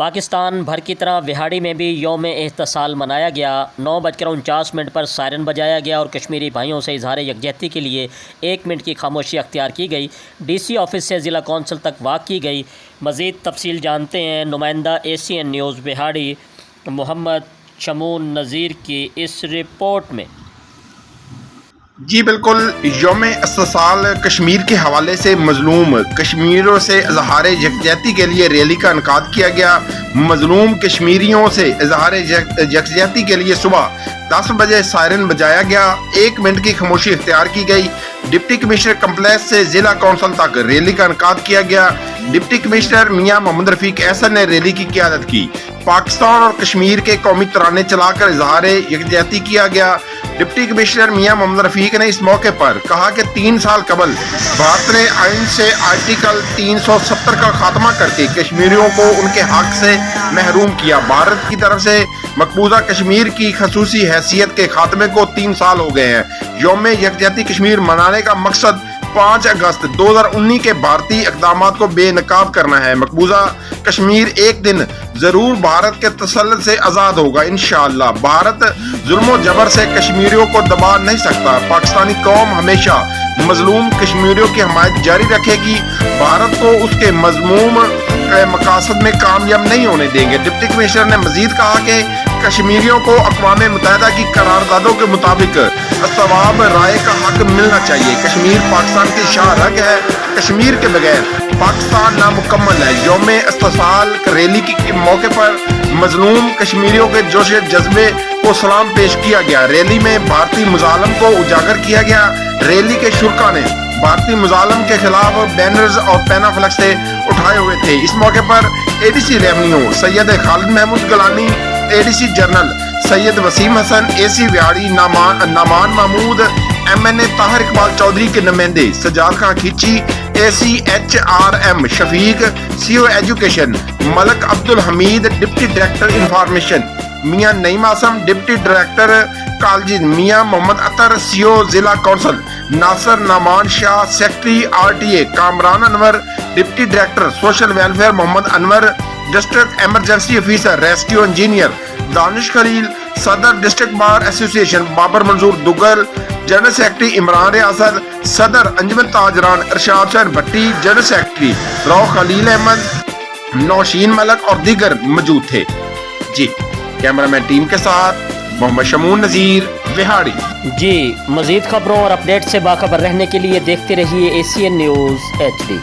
پاکستان بھر کی طرح وہاڑی میں بھی یوم احتسال منایا گیا۔ 9:49 پر سائرن بجایا گیا اور کشمیری بھائیوں سے اظہار یکجہتی کے لیے 1 منٹ کی خاموشی اختیار کی گئی۔ ڈی سی آفس سے ضلع کونسل تک واک کی گئی۔ مزید تفصیل جانتے ہیں نمائندہ ACN نیوز وہاڑی محمد شمون نذیر کی اس رپورٹ میں۔ جی بالکل، یوم احتسال کشمیر کے حوالے سے مظلوم کشمیریوں سے اظہار یکجہتی کے لیے ریلی کا انعقاد کیا گیا۔ مظلوم کشمیریوں سے اظہار یکجہتی کے لیے صبح 10 بجے سائرن بجایا گیا، 1 منٹ کی خاموشی اختیار کی گئی۔ ڈپٹی کمشنر کمپلیکس سے ضلع کونسل تک ریلی کا انعقاد کیا گیا۔ ڈپٹی کمشنر میاں محمد رفیق احسن نے ریلی کی قیادت کی۔ پاکستان اور کشمیر کے قومی ترانے چلا کر اظہار یکجہتی کیا گیا۔ ڈپٹی کمشنر میاں محمد رفیق نے اس موقع پر کہا کہ 3 سال قبل بھارت نے آئین سے آرٹیکل 370 کا خاتمہ کر کے کشمیریوں کو ان کے حق سے محروم کیا۔ بھارت کی طرف سے مقبوضہ کشمیر کی خصوصی حیثیت کے خاتمے کو 3 سال ہو گئے ہیں۔ یوم یکجہتی کشمیر منانے کا مقصد 5 اگست 2019 کے بھارتی اقدامات کو بے نقاب کرنا ہے۔ مقبوضہ کشمیر ایک دن ضرور بھارت کے تسلط سے آزاد ہوگا انشاءاللہ۔ بھارت ظلم و جبر سے کشمیریوں کو دبا نہیں سکتا۔ پاکستانی قوم ہمیشہ مظلوم کشمیریوں کی حمایت جاری رکھے گی۔ بھارت کو اس کے مذموم مقاصد میں کامیاب نہیں ہونے دیں گے۔ ڈپٹی کمشنر نے مزید کہا کہ کشمیریوں کو اقوام متحدہ کی قراردادوں کے مطابق ثواب رائے کا حق ملنا چاہیے۔ کشمیر پاکستان کی شاہ رگ ہے۔ کشمیر کے بغیر پاکستان نامکمل ہے۔ یوم احتسال ریلی کے موقع پر مظلوم کشمیریوں کے جوش جذبے کو سلام پیش کیا گیا۔ ریلی میں بھارتی مظالم کو اجاگر کیا گیا۔ ریلی کے شرکا نے بھارتی مظالم کے خلاف بینرز اور پینا فلیکس سے اٹھائے ہوئے تھے۔ اس موقع پر ADC revenue Syed Khalid Mahmood Gilani, ADC general Syed Waseem Hassan, AC Vehari Noman Mahmood, MNA Tahir Iqbal Chaudhry کے نمائندے Sajjad Khan Khichi, AC HRM Shafiq, CO education Malik Abdul Hameed, deputy director information Mian Naeem Asim, deputy director colleges Mian Muhammad Attar, CO ضلع council Nasir Noman Shah, secretary RTA Kamran Anwar, deputy director social welfare Muhammad Anwar, district emergency officer rescue engineer دانش خلیل، صدر ڈسٹرکٹ بار ایسوسی ایشن بابر منظور دگل، general secretary Imran ریاست، صدر انجمن تاجران ارشاد حسین بھٹی، general secretary رو خلیل احمد، نوشین ملک اور دیگر موجود تھے۔ جی کیمرامین ٹیم کے ساتھ محمد شمون نذیر وہاڑی۔ جی مزید خبروں اور اپڈیٹ سے باخبر رہنے کے لیے دیکھتے رہیے ACN نیوز HD۔